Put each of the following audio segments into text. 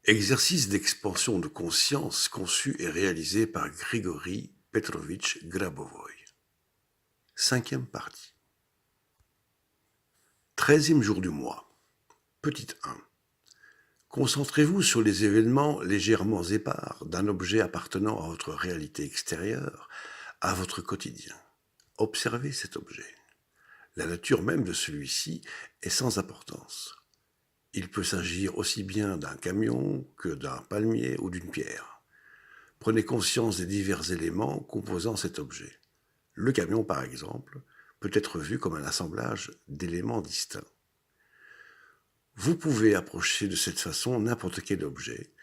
Exercice d'expansion de conscience conçu et réalisé par Grigory Petrovitch Grabovoy. 5e partie. 13e jour du mois. Petite 1. Concentrez-vous sur les événements légèrement épars d'un objet appartenant à votre réalité extérieure, à votre quotidien. Observez cet objet. La nature même de celui-ci est sans importance. Il peut s'agir aussi bien d'un camion que d'un palmier ou d'une pierre. Prenez conscience des divers éléments composant cet objet. Le camion, par exemple, peut être vu comme un assemblage d'éléments distincts. Vous pouvez approcher de cette façon n'importe quel objet,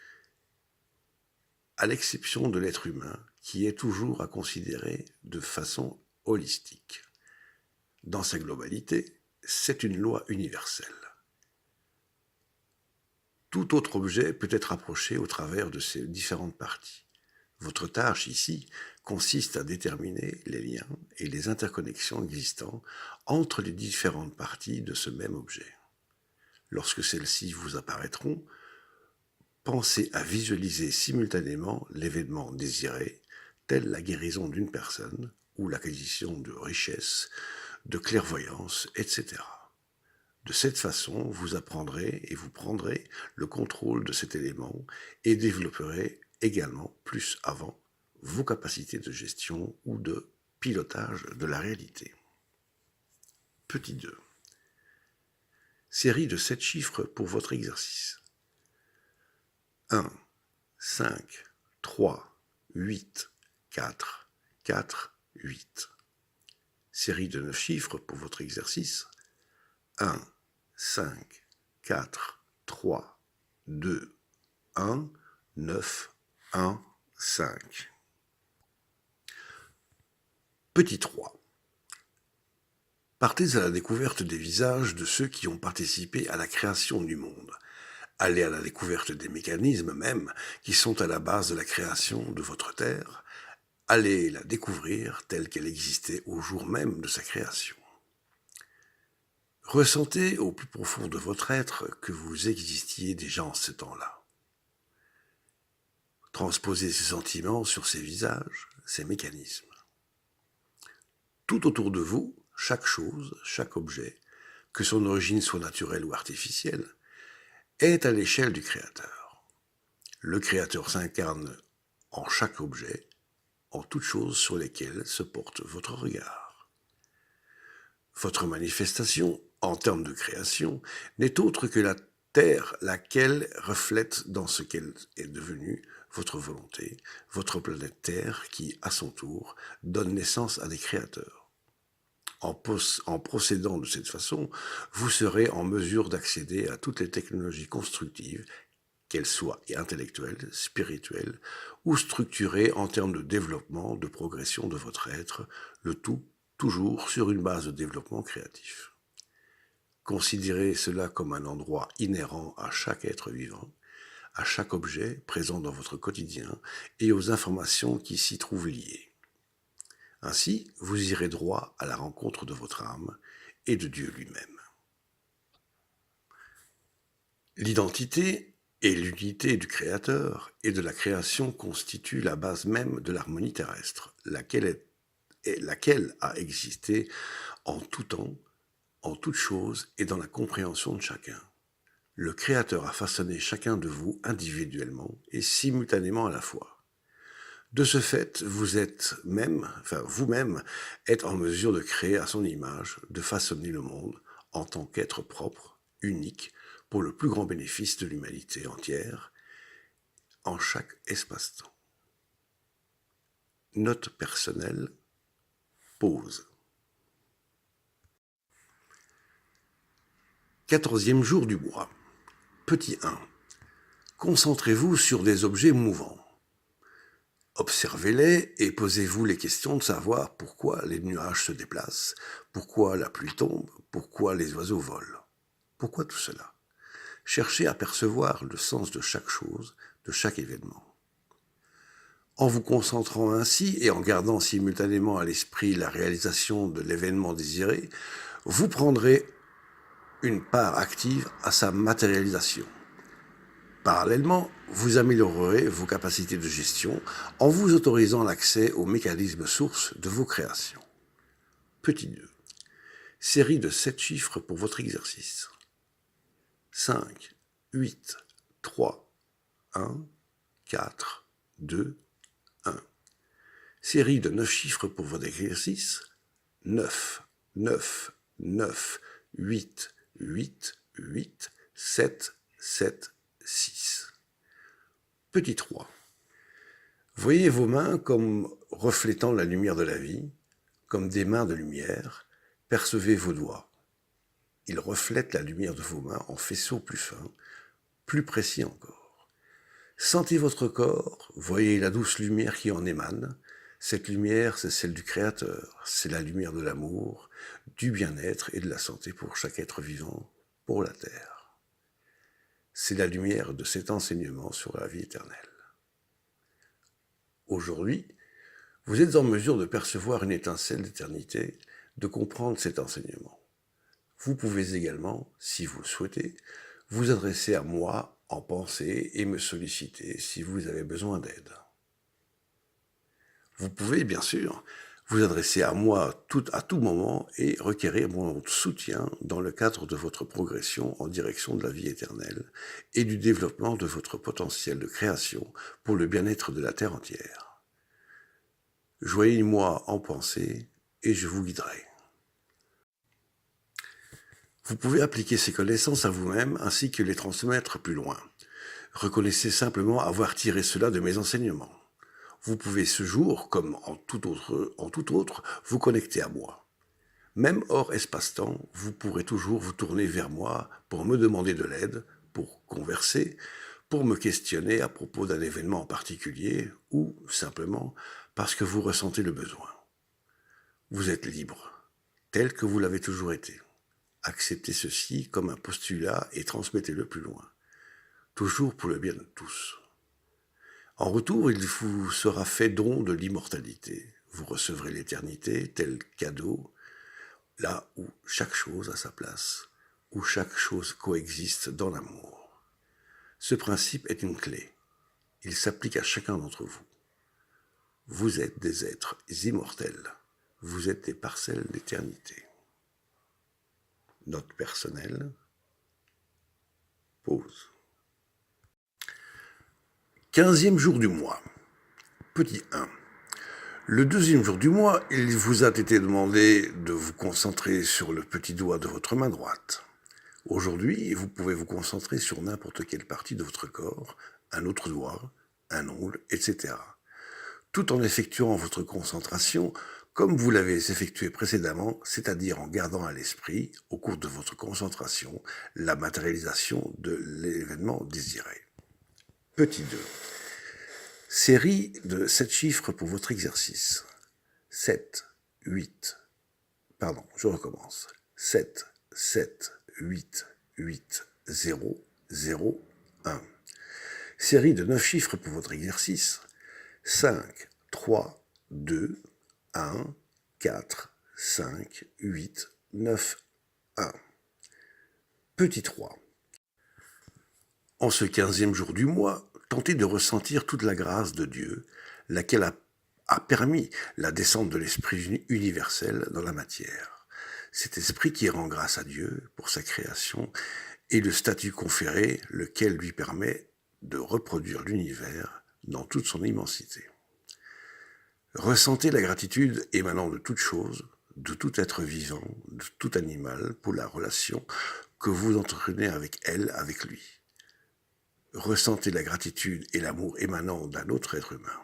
à l'exception de l'être humain, qui est toujours à considérer de façon holistique. Dans sa globalité, c'est une loi universelle. Tout autre objet peut être approché au travers de ces différentes parties. Votre tâche ici consiste à déterminer les liens et les interconnexions existants entre les différentes parties de ce même objet. Lorsque celles-ci vous apparaîtront, pensez à visualiser simultanément l'événement désiré, tel la guérison d'une personne ou l'acquisition de richesses, de clairvoyance, etc. De cette façon, vous apprendrez et vous prendrez le contrôle de cet élément et développerez également plus avant vos capacités de gestion ou de pilotage de la réalité. Petit 2. Série de 7 chiffres pour votre exercice. 1, 5, 3, 8, 4, 4, 8. Série de 9 chiffres pour votre exercice. 1, 5, 4, 3, 2, 1, 9, 1, 5. Petit 3. Partez à la découverte des visages de ceux qui ont participé à la création du monde. Allez à la découverte des mécanismes même qui sont à la base de la création de votre Terre. Allez la découvrir telle qu'elle existait au jour même de sa création. Ressentez au plus profond de votre être que vous existiez déjà en ce temps-là. Transposez ces sentiments sur ces visages, ces mécanismes. Tout autour de vous, chaque chose, chaque objet, que son origine soit naturelle ou artificielle, est à l'échelle du Créateur. Le Créateur s'incarne en chaque objet, en toutes choses sur lesquelles se porte votre regard. Votre manifestation, en termes de création, n'est autre que la Terre, laquelle reflète dans ce qu'elle est devenue votre volonté, votre planète Terre qui, à son tour, donne naissance à des créateurs. En procédant de cette façon, vous serez en mesure d'accéder à toutes les technologies constructives, qu'elles soient intellectuelles, spirituelles ou structurées en termes de développement, de progression de votre être, le tout toujours sur une base de développement créatif. Considérez cela comme un endroit inhérent à chaque être vivant, à chaque objet présent dans votre quotidien et aux informations qui s'y trouvent liées. Ainsi, vous irez droit à la rencontre de votre âme et de Dieu lui-même. L'identité et l'unité du Créateur et de la création constituent la base même de l'harmonie terrestre, laquelle a existé en tout temps, en toute chose et dans la compréhension de chacun. Le Créateur a façonné chacun de vous individuellement et simultanément à la fois. De ce fait, vous-même êtes en mesure de créer à son image, de façonner le monde en tant qu'être propre, unique, pour le plus grand bénéfice de l'humanité entière, en chaque espace-temps. Note personnelle, pause. 14e jour du mois. Petit 1. Concentrez-vous sur des objets mouvants. Observez-les et posez-vous les questions de savoir pourquoi les nuages se déplacent, pourquoi la pluie tombe, pourquoi les oiseaux volent. Pourquoi tout cela? Cherchez à percevoir le sens de chaque chose, de chaque événement. En vous concentrant ainsi et en gardant simultanément à l'esprit la réalisation de l'événement désiré, vous prendrez une part active à sa matérialisation. Parallèlement, vous améliorerez vos capacités de gestion en vous autorisant l'accès aux mécanismes sources de vos créations. Petit 2. Série de 7 chiffres pour votre exercice. 5, 8, 3, 1, 4, 2, 1. Série de 9 chiffres pour votre exercice. 9, 9, 9, 8, 8, 8, 7, 7, 6. Petit 3. Voyez vos mains comme reflétant la lumière de la vie, comme des mains de lumière. Percevez vos doigts. Ils reflètent la lumière de vos mains en faisceaux plus fins, plus précis encore. Sentez votre corps, voyez la douce lumière qui en émane. Cette lumière, c'est celle du Créateur, c'est la lumière de l'amour, du bien-être et de la santé pour chaque être vivant, pour la Terre. C'est la lumière de cet enseignement sur la vie éternelle. Aujourd'hui, vous êtes en mesure de percevoir une étincelle d'éternité, de comprendre cet enseignement. Vous pouvez également, si vous le souhaitez, vous adresser à moi en pensée et me solliciter si vous avez besoin d'aide. Vous pouvez, bien sûr, vous adresser à moi à tout moment et requérir mon soutien dans le cadre de votre progression en direction de la vie éternelle et du développement de votre potentiel de création pour le bien-être de la Terre entière. Joignez-moi en pensée et je vous guiderai. Vous pouvez appliquer ces connaissances à vous-même ainsi que les transmettre plus loin. Reconnaissez simplement avoir tiré cela de mes enseignements. Vous pouvez ce jour, comme en tout autre, vous connecter à moi. Même hors espace-temps, vous pourrez toujours vous tourner vers moi pour me demander de l'aide, pour converser, pour me questionner à propos d'un événement en particulier ou simplement parce que vous ressentez le besoin. Vous êtes libre, tel que vous l'avez toujours été. Acceptez ceci comme un postulat et transmettez-le plus loin, toujours pour le bien de tous. En retour, il vous sera fait don de l'immortalité. Vous recevrez l'éternité tel cadeau, là où chaque chose a sa place, où chaque chose coexiste dans l'amour. Ce principe est une clé. Il s'applique à chacun d'entre vous. Vous êtes des êtres immortels. Vous êtes des parcelles d'éternité. Note personnelle. Pause. 15e jour du mois. Petit 1. Le 2e jour du mois, il vous a été demandé de vous concentrer sur le petit doigt de votre main droite. Aujourd'hui, vous pouvez vous concentrer sur n'importe quelle partie de votre corps, un autre doigt, un ongle, etc. Tout en effectuant votre concentration comme vous l'avez effectué précédemment, c'est-à-dire en gardant à l'esprit, au cours de votre concentration, la matérialisation de l'événement désiré. Petit 2. Série de 7 chiffres pour votre exercice. 7, 8, pardon, je recommence. 7, 7, 8, 8, 0, 0, 1. Série de 9 chiffres pour votre exercice. 5, 3, 2, 1, 4, 5, 8, 9, 1. Petit 3. En ce 15e jour du mois, tentez de ressentir toute la grâce de Dieu, laquelle a permis la descente de l'Esprit universel dans la matière. Cet esprit qui rend grâce à Dieu pour sa création et le statut conféré, lequel lui permet de reproduire l'univers dans toute son immensité. Ressentez la gratitude émanant de toute chose, de tout être vivant, de tout animal, pour la relation que vous entretenez avec elle, avec lui. Ressentez la gratitude et l'amour émanant d'un autre être humain.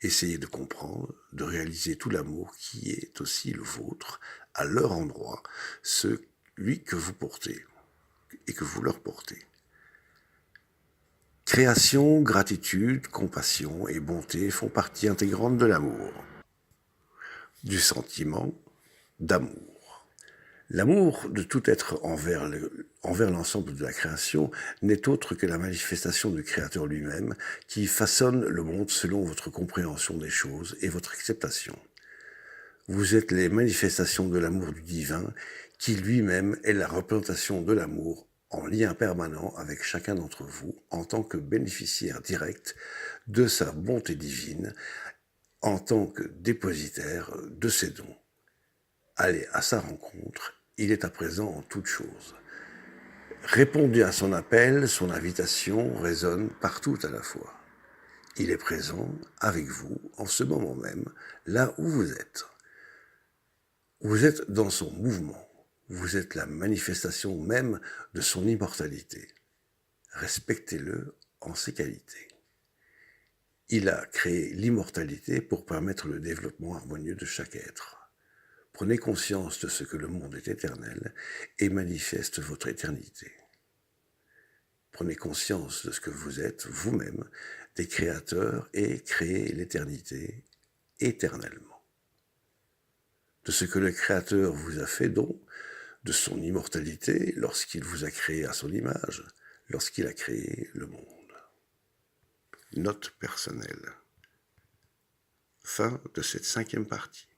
Essayez de comprendre, de réaliser tout l'amour qui est aussi le vôtre, à leur endroit, celui que vous portez et que vous leur portez. Création, gratitude, compassion et bonté font partie intégrante de l'amour, du sentiment d'amour. L'amour de tout être envers l'ensemble de la création n'est autre que la manifestation du Créateur lui-même qui façonne le monde selon votre compréhension des choses et votre acceptation. Vous êtes les manifestations de l'amour du divin qui lui-même est la représentation de l'amour en lien permanent avec chacun d'entre vous en tant que bénéficiaire direct de sa bonté divine, en tant que dépositaire de ses dons. Allez à sa rencontre, il est à présent en toutes choses. Répondez à son appel, son invitation résonne partout à la fois. Il est présent avec vous en ce moment même, là où vous êtes. Vous êtes dans son mouvement. Vous êtes la manifestation même de son immortalité. Respectez-le en ses qualités. Il a créé l'immortalité pour permettre le développement harmonieux de chaque être. Prenez conscience de ce que le monde est éternel et manifeste votre éternité. Prenez conscience de ce que vous êtes vous-même, des créateurs, et créez l'éternité éternellement. De ce que le Créateur vous a fait don, de son immortalité lorsqu'il vous a créé à son image, lorsqu'il a créé le monde. Note personnelle. Fin de cette 5e partie.